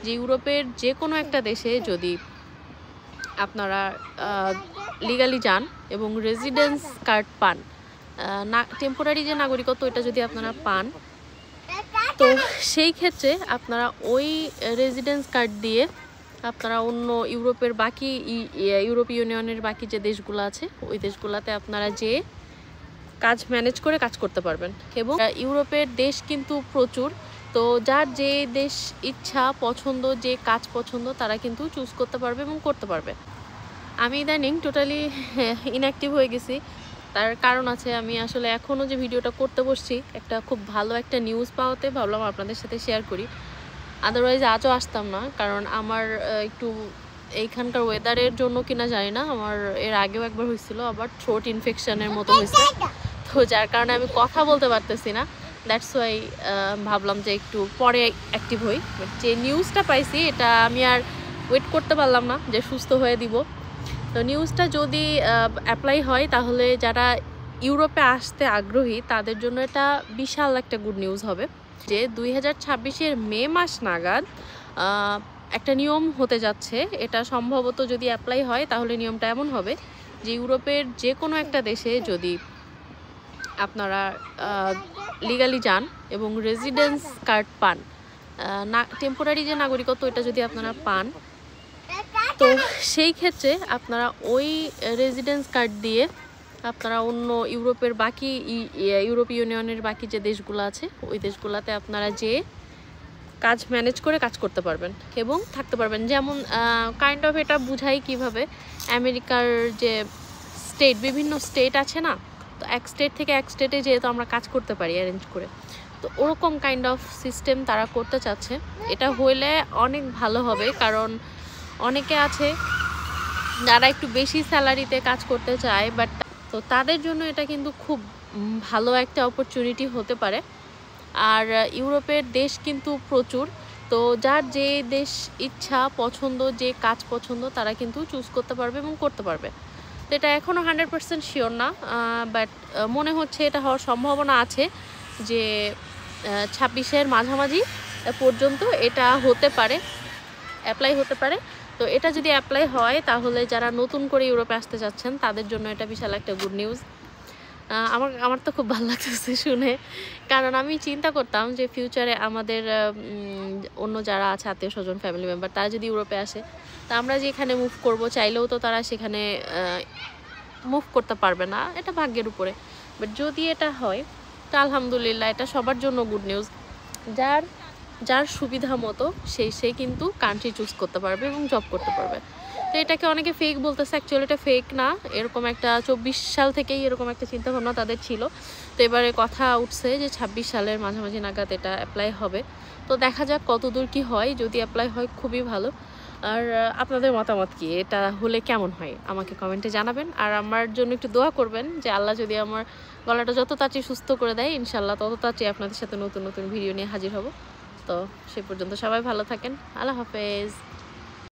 যে ইউরোপের যে কোনো একটা দেশে যদি আপনারা লিগালি যান এবং রেসিডেন্স কার্ড পান, না টেম্পোরারি যে নাগরিকত্ব এটা যদি আপনারা পান, তো সেই ক্ষেত্রে আপনারা ওই রেসিডেন্স কার্ড দিয়ে আপনারা অন্য ইউরোপের বাকি ইউরোপীয় ইউনিয়নের বাকি যে দেশগুলো আছে ওই দেশগুলোতে আপনারা যে কাজ ম্যানেজ করে কাজ করতে পারবেন। এবং ইউরোপের দেশ কিন্তু প্রচুর, তো যার যে দেশ ইচ্ছা পছন্দ, যে কাজ পছন্দ তারা কিন্তু চুজ করতে পারবে এবং করতে পারবে। আমি ইদানিং টোটালি ইনঅ্যাক্টিভ হয়ে গেছি, তার কারণ আছে আমি আসলে এখনও যে ভিডিওটা করতে বসছি একটা খুব ভালো একটা নিউজ পাওয়াতে ভাবলাম আপনাদের সাথে শেয়ার করি। আদারওয়াইজ আজও আসতাম না, কারণ আমার একটু এইখানকার ওয়েদারের জন্য কিনা জানি না, আমার এর আগেও একবার হয়েছিল আবার থ্রোট ইনফেকশনের মতো হয়েছে, তো যার কারণে আমি কথা বলতে পারতেছি না। দ্যাটস ওয়াই ভাবলাম যে একটু পরে অ্যাক্টিভ হই। বাট যে নিউজটা পাইছি এটা আমি আর ওয়েট করতে পারলাম না যে সুস্থ হয়ে দিব। তো নিউজটা যদি অ্যাপ্লাই হয় তাহলে যারা ইউরোপে আসতে আগ্রহী তাদের জন্য এটা বিশাল একটা গুড নিউজ হবে যে 2026-এর মে মাস নাগাদ একটা নিয়ম হতে যাচ্ছে। এটা সম্ভবত যদি অ্যাপ্লাই হয় তাহলে নিয়মটা এমন হবে যে ইউরোপের যে কোনো একটা দেশে যদি আপনারা লিগালি যান এবং রেসিডেন্স কার্ড পান, না টেম্পোরারি যে নাগরিকত্ব এটা যদি আপনারা পান, তো সেই ক্ষেত্রে আপনারা ওই রেসিডেন্স কার্ড দিয়ে আপনারা অন্য ইউরোপের বাকি ইউরোপীয় ইউনিয়নের বাকি যে দেশগুলো আছে ওই দেশগুলোতে আপনারা যে কাজ ম্যানেজ করে কাজ করতে পারবেন এবং থাকতে পারবেন। যেমন কাইন্ড অফ এটা বুঝাই কিভাবে আমেরিকার যে স্টেট, বিভিন্ন স্টেট আছে না, তো এক স্টেট থেকে এক স্টেটে যেহেতু আমরা কাজ করতে পারি অ্যারেঞ্জ করে, তো ওরকম কাইন্ড অফ সিস্টেম তারা করতে চাচ্ছে। এটা হইলে অনেক ভালো হবে, কারণ অনেকে আছে যারা একটু বেশি স্যালারিতে কাজ করতে চায়, বাট তো তাদের জন্য এটা কিন্তু খুব ভালো একটা অপরচুনিটি হতে পারে। আর ইউরোপের দেশ কিন্তু প্রচুর, তো যার যে দেশ ইচ্ছা পছন্দ, যে কাজ পছন্দ তারা কিন্তু চুজ করতে পারবে এবং করতে পারবে। তো এটা এখনও 100% শিওর না, বাট মনে হচ্ছে এটা হওয়ার সম্ভাবনা আছে যে 26-এর মাঝামাঝি পর্যন্ত এটা হতে পারে, অ্যাপ্লাই হতে পারে। তো এটা যদি অ্যাপ্লাই হয় তাহলে যারা নতুন করে ইউরোপে আসতে যাচ্ছেন তাদের জন্য এটা বিশাল একটা গুড নিউজ। আমার তো খুব ভালো লাগতেছে শুনে, কারণ আমি চিন্তা করতাম যে ফিউচারে আমাদের অন্য যারা আছে আত্মীয় স্বজন, ফ্যামিলি মেম্বার, তারা যদি ইউরোপে আসে তা আমরা যে এখানে মুভ করব চাইলেও তো তারা সেখানে মুভ করতে পারবে না, এটা ভাগ্যের উপরে। বাট যদি এটা হয় তো আলহামদুলিল্লাহ, এটা সবার জন্য গুড নিউজ। যার সুবিধা মতো সে কিন্তু কান্ট্রি চুজ করতে পারবে এবং জব করতে পারবে। তো এটাকে অনেকে ফেক বলতেছে, অ্যাকচুয়ালি এটা ফেক না। এরকম একটা 24 সাল থেকেই এরকম একটা চিন্তাভাবনা তাদের ছিল, তো এবারে কথা উঠছে যে 26 সালের মাঝামাঝি নাগাদ এটা অ্যাপ্লাই হবে। তো দেখা যাক কতদূর কি হয়, যদি অ্যাপ্লাই হয় খুবই ভালো। আর আপনাদের মতামত কি, এটা হলে কেমন হয় আমাকে কমেন্টে জানাবেন। আর আমার জন্য একটু দোয়া করবেন যে আল্লাহ যদি আমার গলাটা যত তাড়াতাড়ি সুস্থ করে দেয়, ইনশাল্লাহ তত তাড়াতাড়ি আপনাদের সাথে নতুন নতুন ভিডিও নিয়ে হাজির হব। তো সে পর্যন্ত সবাই ভালো থাকেন, আল্লাহ হাফেজ।